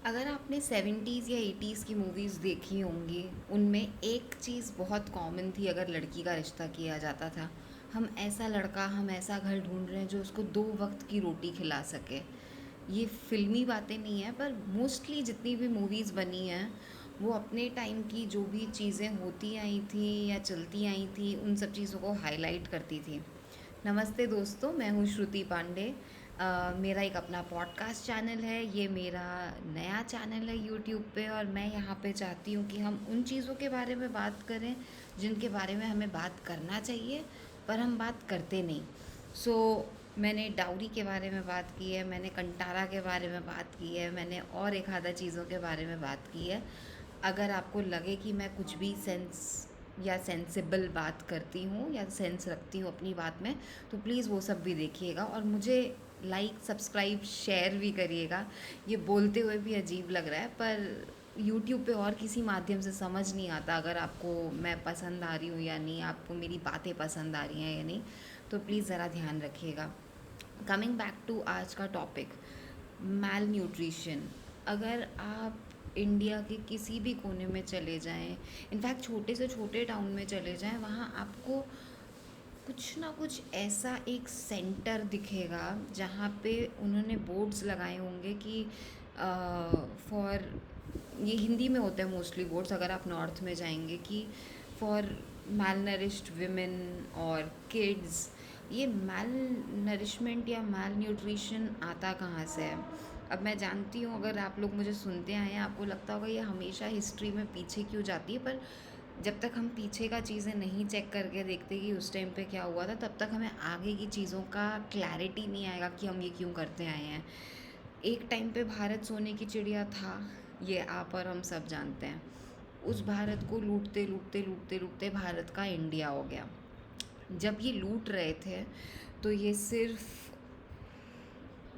अगर आपने 70s या 80s की मूवीज़ देखी होंगी, उनमें एक चीज़ बहुत कॉमन थी। अगर लड़की का रिश्ता किया जाता था, हम ऐसा लड़का, हम ऐसा घर ढूंढ रहे हैं जो उसको 2 वक्त की रोटी खिला सके। ये फिल्मी बातें नहीं हैं, पर मोस्टली जितनी भी मूवीज़ बनी हैं वो अपने टाइम की जो भी चीज़ें होती आई थी या चलती आई थी, उन सब चीज़ों को हाईलाइट करती थी। नमस्ते दोस्तों, मैं हूँ श्रुति पांडे। मेरा एक अपना पॉडकास्ट चैनल है, ये मेरा नया चैनल है यूट्यूब पे, और मैं यहाँ पे चाहती हूँ कि हम उन चीज़ों के बारे में बात करें जिनके बारे में हमें बात करना चाहिए, पर हम बात करते नहीं। सो मैंने डाउरी के बारे में बात की है, मैंने कंटारा के बारे में बात की है, मैंने और एक आधा चीज़ों के बारे में बात की है। अगर आपको लगे कि मैं कुछ भी सेंस या सेंसिबल बात करती हूँ या सेंस रखती हूँ अपनी बात में, तो प्लीज़ वो सब भी देखिएगा और मुझे लाइक, सब्सक्राइब, शेयर भी करिएगा। ये बोलते हुए भी अजीब लग रहा है, पर यूट्यूब पे और किसी माध्यम से समझ नहीं आता अगर आपको मैं पसंद आ रही हूँ या नहीं, आपको मेरी बातें पसंद आ रही हैं या नहीं। तो प्लीज़ ज़रा ध्यान रखिएगा। कमिंग बैक टू आज का टॉपिक, मैल न्यूट्रिशन। अगर आप इंडिया के किसी भी कोने में चले जाएं, इनफैक्ट छोटे से छोटे टाउन में चले जाएं, वहाँ आपको कुछ ना कुछ ऐसा एक सेंटर दिखेगा जहाँ पे उन्होंने बोर्ड्स लगाए होंगे कि फॉर, ये हिंदी में होते हैं मोस्टली बोर्ड्स, अगर आप नॉर्थ में जाएंगे, कि फॉर मैल नरिश्ड विमेन और किड्स। ये मैल नरिशमेंट या मैल न्यूट्रिशन आता कहाँ से है? अब मैं जानती हूँ, अगर आप लोग मुझे सुनते आए हैं, आपको लगता होगा ये हमेशा हिस्ट्री में पीछे क्यों जाती है, पर जब तक हम पीछे का चीज़ें नहीं चेक करके देखते कि उस टाइम पे क्या हुआ था, तब तक हमें आगे की चीज़ों का क्लैरिटी नहीं आएगा कि हम ये क्यों करते आए हैं। एक टाइम पे भारत सोने की चिड़िया था, ये आप और हम सब जानते हैं। उस भारत को लूटते लूटते लूटते लूटते भारत का इंडिया हो गया। जब ये लूट रहे थे तो ये सिर्फ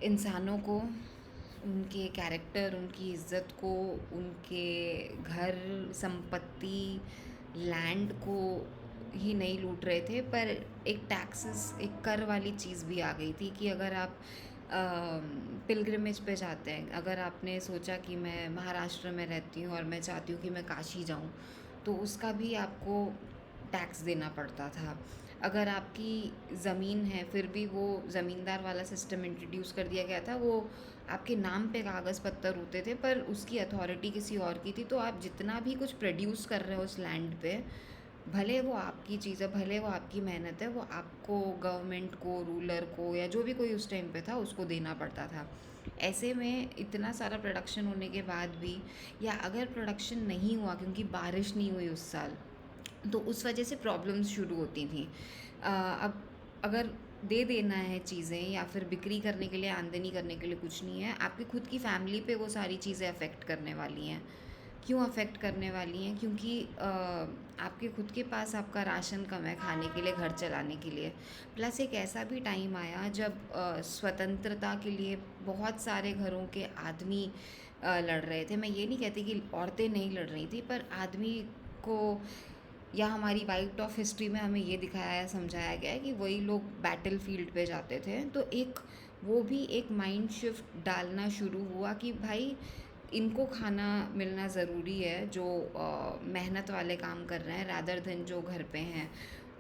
इंसानों को, उनके कैरेक्टर, उनकी इज़्ज़त को, उनके घर, संपत्ति, लैंड को ही नहीं लूट रहे थे, पर एक टैक्सेस, एक कर वाली चीज़ भी आ गई थी कि अगर आप पिलग्रिमेज पे जाते हैं, अगर आपने सोचा कि मैं महाराष्ट्र में रहती हूँ और मैं चाहती हूँ कि मैं काशी जाऊँ, तो उसका भी आपको टैक्स देना पड़ता था। अगर आपकी ज़मीन है, फिर भी वो ज़मींदार वाला सिस्टम इंट्रोड्यूस कर दिया गया था। वो आपके नाम पे कागज़ पत्तर होते थे, पर उसकी अथॉरिटी किसी और की थी। तो आप जितना भी कुछ प्रोड्यूस कर रहे हो उस लैंड पे, भले वो आपकी चीज़ है, भले वो आपकी मेहनत है, वो आपको, गवर्नमेंट को, रूलर को, या जो भी कोई उस टाइम पे था, उसको देना पड़ता था। ऐसे में इतना सारा प्रोडक्शन होने के बाद भी, या अगर प्रोडक्शन नहीं हुआ क्योंकि बारिश नहीं हुई उस साल, तो उस वजह से प्रॉब्लम्स शुरू होती थी। अब अगर दे देना है चीज़ें या फिर बिक्री करने के लिए, आमदनी करने के लिए कुछ नहीं है, आपकी खुद की फैमिली पे वो सारी चीज़ें अफेक्ट करने वाली हैं। क्यों अफेक्ट करने वाली हैं? क्योंकि आपके खुद के पास आपका राशन कम है खाने के लिए, घर चलाने के लिए। प्लस एक ऐसा भी टाइम आया जब स्वतंत्रता के लिए बहुत सारे घरों के आदमी लड़ रहे थे। मैं ये नहीं कहती कि औरतें नहीं लड़ रही थी, पर आदमी को, या हमारी वाइट ऑफ हिस्ट्री में हमें ये दिखाया, समझाया गया है कि वही लोग बैटल फील्ड पे जाते थे। तो एक, वो भी एक माइंड शिफ्ट डालना शुरू हुआ कि भाई इनको खाना मिलना ज़रूरी है, जो मेहनत वाले काम कर रहे हैं, रैदर देन जो घर पे हैं।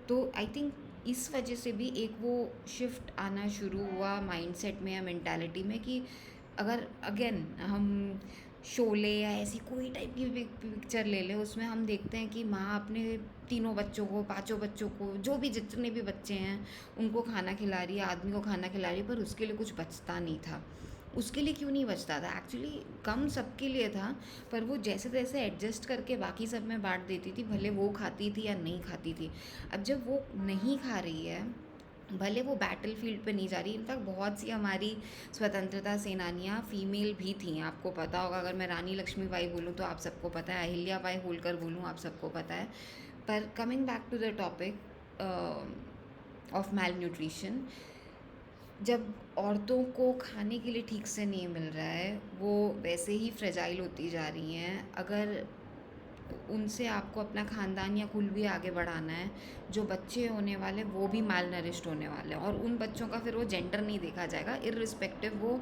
तो आई थिंक इस वजह से भी एक वो शिफ्ट आना शुरू हुआ माइंडसेट में या मेंटालिटी में, कि अगर अगेन हम शोले या ऐसी कोई टाइप की भी पिक्चर ले लें, उसमें हम देखते हैं कि माँ अपने तीनों बच्चों को, पांचों बच्चों को, जो भी जितने भी बच्चे हैं, उनको खाना खिला रही है, आदमी को खाना खिला रही है, पर उसके लिए कुछ बचता नहीं था। उसके लिए क्यों नहीं बचता था? एक्चुअली कम सबके लिए था, पर वो जैसे तैसे एडजस्ट करके बाकी सब में बांट देती थी, भले वो खाती थी या नहीं खाती थी। अब जब वो नहीं खा रही है, भले वो बैटल फील्ड पे नहीं जा रही, इनफैक्ट बहुत सी हमारी स्वतंत्रता सेनानियाँ फीमेल भी थी, आपको पता होगा। अगर मैं रानी लक्ष्मीबाई बोलूँ तो आप सबको पता है, अहिल्याबाई होलकर बोलूँ आप सबको पता है। पर coming back to the topic of malnutrition, जब औरतों को खाने के लिए ठीक से नहीं मिल रहा है, वो वैसे ही फ्रेजाइल होती जा रही हैं। अगर उनसे आपको अपना ख़ानदान या कुल भी आगे बढ़ाना है, जो बच्चे होने वाले वो भी माल होने वाले हैं, और उन बच्चों का फिर वो जेंडर नहीं देखा जाएगा, इर्रिस्पेक्टिव वो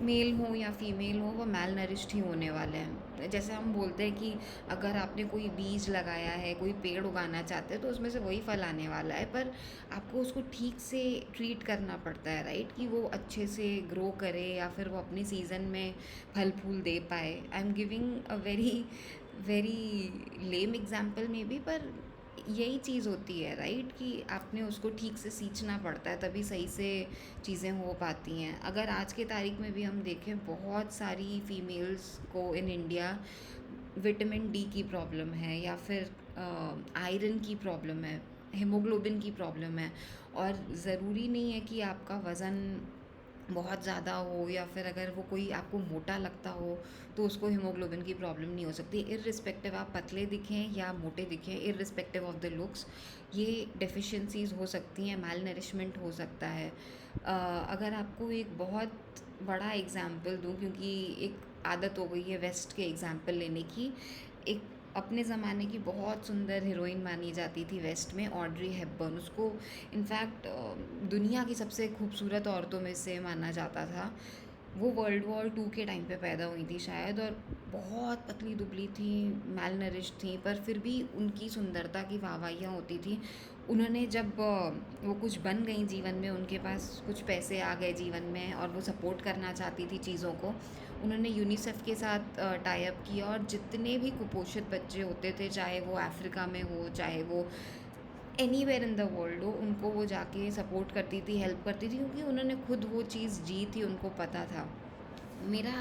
मेल हो या फीमेल हो वो मैल नरिश्ड ही होने वाले हैं। जैसे हम बोलते हैं कि अगर आपने कोई बीज लगाया है, कोई पेड़ उगाना चाहते हैं तो उसमें से वही फल आने वाला है, पर आपको उसको ठीक से ट्रीट करना पड़ता है, राइट, कि वो अच्छे से ग्रो करे या फिर वो अपने सीज़न में फल फूल दे पाए। I am giving a very very lame example may be, पर यही चीज़ होती है, राइट, कि आपने उसको ठीक से सींचना पड़ता है तभी सही से चीज़ें हो पाती हैं। अगर आज के तारीख में भी हम देखें, बहुत सारी फीमेल्स को इन इंडिया विटामिन डी की प्रॉब्लम है या फिर आयरन की प्रॉब्लम है, हीमोग्लोबिन की प्रॉब्लम है। और ज़रूरी नहीं है कि आपका वज़न बहुत ज़्यादा हो या फिर अगर वो कोई आपको मोटा लगता हो तो उसको हीमोग्लोबिन की प्रॉब्लम नहीं हो सकती। इर्रिस्पेक्टिव आप पतले दिखें या मोटे दिखें, इर्रिस्पेक्टिव ऑफ द लुक्स, ये डेफिशिएंसीज हो सकती हैं, माल नरिशमेंट हो सकता है। अगर आपको एक बहुत बड़ा एग्जाम्पल दूँ, क्योंकि एक आदत हो गई है वेस्ट के एग्जाम्पल लेने की, एक अपने ज़माने की बहुत सुंदर हीरोइन मानी जाती थी वेस्ट में, ऑड्री हेपबर्न। उसको इनफैक्ट दुनिया की सबसे खूबसूरत औरतों में से माना जाता था। वो वर्ल्ड वॉर 2 के टाइम पे पैदा हुई थी शायद, और बहुत पतली दुबली थी, मैल नरिश्ड थी, पर फिर भी उनकी सुंदरता की वाहवाहियाँ होती थी। उन्होंने जब वो कुछ बन गई जीवन में, उनके पास कुछ पैसे आ गए जीवन में और वो सपोर्ट करना चाहती थी चीज़ों को, उन्होंने यूनिसेफ के साथ टाई अप किया, और जितने भी कुपोषित बच्चे होते थे, चाहे वो अफ्रीका में हो, चाहे वो एनीवेयर इन द वर्ल्ड हो, उनको वो जाके सपोर्ट करती थी, हेल्प करती थी, क्योंकि उन्होंने खुद वो चीज़ जी थी, उनको पता था। मेरा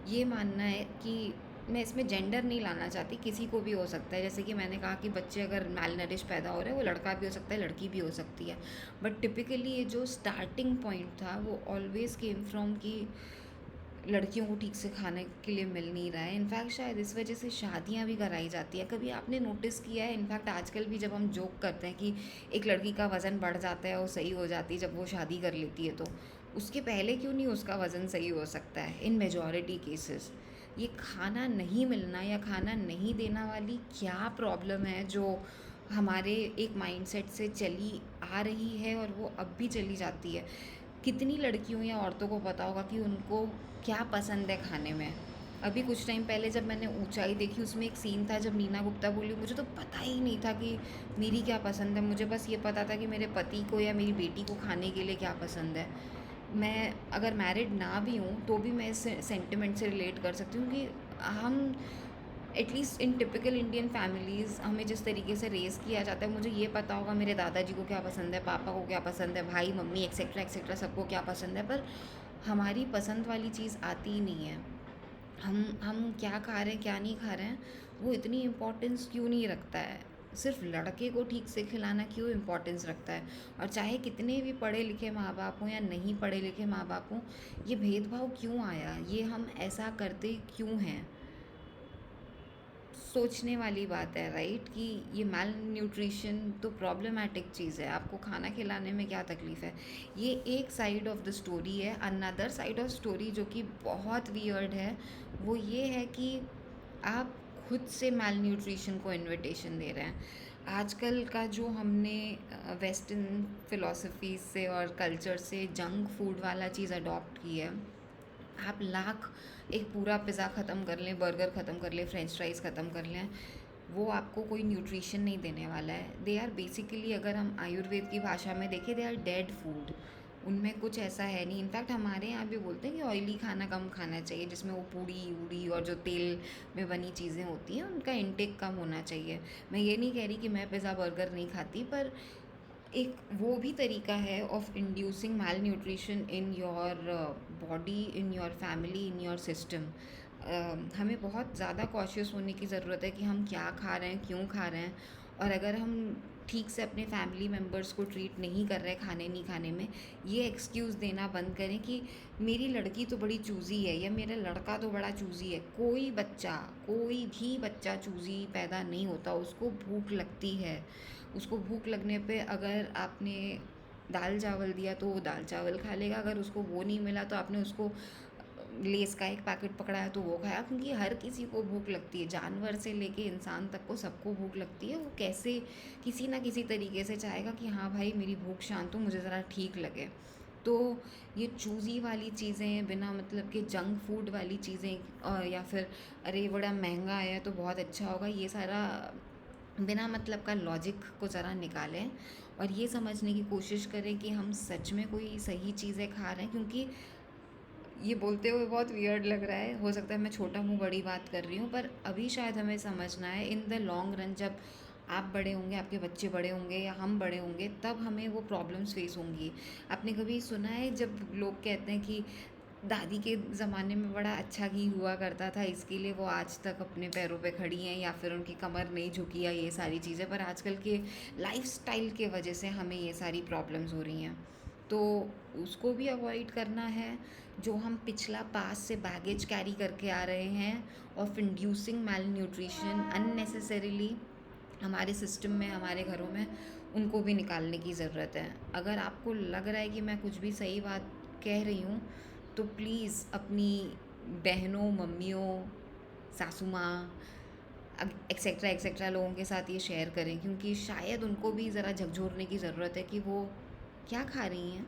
ये मानना है कि मैं इसमें जेंडर नहीं लाना चाहती, किसी को भी हो सकता है। जैसे कि मैंने कहा कि बच्चे अगर मैल नरिश पैदा हो रहे हैं, वो लड़का भी हो सकता है, लड़की भी हो सकती है, बट टिपिकली ये जो स्टार्टिंग पॉइंट था वो ऑलवेज़ केम फ्रॉम कि लड़कियों को ठीक से खाने के लिए मिल नहीं रहा है। इनफैक्ट शायद इस वजह से शादियां भी कराई जाती हैं। कभी आपने नोटिस किया है, इनफैक्ट आजकल भी जब हम जोक करते हैं कि एक लड़की का वज़न बढ़ जाता है और सही हो जाती है जब वो शादी कर लेती है, तो उसके पहले क्यों नहीं उसका वज़न सही हो सकता है इन मेजॉरिटी केसेस। ये खाना नहीं मिलना या खाना नहीं देना वाली क्या प्रॉब्लम है जो हमारे एक माइंडसेट से चली आ रही है और वो अब भी चली जाती है। कितनी लड़कियों या औरतों को पता होगा कि उनको क्या पसंद है खाने में। अभी कुछ टाइम पहले जब मैंने ऊंचाई देखी, उसमें एक सीन था जब नीना गुप्ता बोली, मुझे तो पता ही नहीं था कि मेरी क्या पसंद है, मुझे बस ये पता था कि मेरे पति को या मेरी बेटी को खाने के लिए क्या पसंद है। मैं अगर मैरिड ना भी हूँ तो भी मैं इस सेंटिमेंट से रिलेट कर सकती हूँ कि हम at least in typical Indian families हमें जिस तरीके से रेज़ किया जाता है, मुझे ये पता होगा मेरे दादाजी को क्या पसंद है, पापा को क्या पसंद है, भाई मम्मी एक्सेट्रा एक्सेट्रा सबको क्या पसंद है, पर हमारी पसंद वाली चीज़ आती ही नहीं है। हम क्या खा रहे हैं क्या नहीं खा रहे हैं वो इतनी इम्पोर्टेंस क्यों नहीं रखता है। सिर्फ लड़के को ठीक से खिलाना क्यों इम्पोर्टेंस रखता है। और चाहे कितने भी पढ़े लिखे माँ बाप हों या नहीं पढ़े लिखे माँ बाप हों, ये भेदभाव क्यों आया, ये हम ऐसा करते क्यों हैं। सोचने वाली बात है, राइट, कि ये मैल न्यूट्रिशन तो प्रॉब्लमेटिक चीज़ है। आपको खाना खिलाने में क्या तकलीफ़ है। ये एक साइड ऑफ द स्टोरी है। अनदर साइड ऑफ स्टोरी जो कि बहुत वियर्ड है, वो ये है कि आप खुद से मैल न्यूट्रिशन को इनविटेशन दे रहे हैं। आजकल का जो हमने वेस्टर्न फिलॉसफी से और कल्चर से जंक फूड वाला चीज़ अडॉप्ट की है। आप लाख एक पूरा पिज़्ज़ा ख़त्म कर लें, बर्गर ख़त्म कर लें, फ्रेंच फ्राइज़ ख़त्म कर लें, वो आपको कोई न्यूट्रिशन नहीं देने वाला है। दे आर बेसिकली, अगर हम आयुर्वेद की भाषा में देखें, दे आर डेड फूड। उनमें कुछ ऐसा है नहीं। इनफैक्ट हमारे यहाँ भी बोलते हैं कि ऑयली खाना कम खाना चाहिए, जिसमें वो पूड़ी उड़ी और जो तेल में बनी चीज़ें होती हैं उनका इंटेक कम होना चाहिए। मैं ये नहीं कह रही कि मैं पिज़्ज़ा बर्गर नहीं खाती, पर एक वो भी तरीका है of inducing malnutrition in your body, in your family, in your system. हमें बहुत ज़्यादा कॉशियस होने की ज़रूरत है कि हम क्या खा रहे हैं, क्यों खा रहे हैं। और अगर हम ठीक से अपने फैमिली मेम्बर्स को ट्रीट नहीं कर रहे खाने नहीं खाने में, ये एक्सक्यूज़ देना बंद करें कि मेरी लड़की तो बड़ी चूज़ी है या मेरा लड़का तो बड़ा चूज़ी है। कोई भी बच्चा चूज़ी पैदा नहीं होता, उसको भूख लगती है। उसको भूख लगने पे अगर आपने दाल चावल दिया तो वो दाल चावल खा लेगा, अगर उसको वो नहीं मिला तो आपने उसको लेस का एक पैकेट पकड़ाया तो वो खाया, क्योंकि हर किसी को भूख लगती है। जानवर से लेके इंसान तक को सबको भूख लगती है। वो कैसे किसी ना किसी तरीके से चाहेगा कि हाँ भाई मेरी भूख शांत हो, मुझे ज़रा ठीक लगे। तो ये चूज़ी वाली चीज़ें, बिना मतलब के जंक फूड वाली चीज़ें, या फिर अरे बड़ा महंगा आया तो बहुत अच्छा होगा, ये सारा बिना मतलब का लॉजिक को ज़रा निकालें और ये समझने की कोशिश करें कि हम सच में कोई सही चीज़ें खा रहे हैं। क्योंकि ये बोलते हुए बहुत वियर्ड लग रहा है, हो सकता है मैं छोटा मुंह बड़ी बात कर रही हूँ, पर अभी शायद हमें समझना है इन द लॉन्ग रन, जब आप बड़े होंगे, आपके बच्चे बड़े होंगे या हम बड़े होंगे, तब हमें वो प्रॉब्लम्स फेस होंगी। आपने कभी सुना है जब लोग कहते हैं कि दादी के ज़माने में बड़ा अच्छा घी हुआ करता था, इसके लिए वो आज तक अपने पैरों पे खड़ी हैं, या फिर उनकी कमर नहीं झुकी, या ये सारी चीज़ें, पर आजकल के लाइफस्टाइल के वजह से हमें ये सारी प्रॉब्लम्स हो रही हैं। तो उसको भी अवॉइड करना है। जो हम पिछला पास से बैगेज कैरी करके आ रहे हैं of inducing malnutrition unnecessarily हमारे सिस्टम में, हमारे घरों में, उनको भी निकालने की ज़रूरत है। अगर आपको लग रहा है कि मैं कुछ भी सही बात कह रही हूँ, तो प्लीज़ अपनी बहनों, मम्मियों, सासू माँ, एक्सेट्रा एक्सेट्रा लोगों के साथ ये शेयर करें, क्योंकि शायद उनको भी ज़रा झकझोरने की ज़रूरत है कि वो क्या खा रही हैं।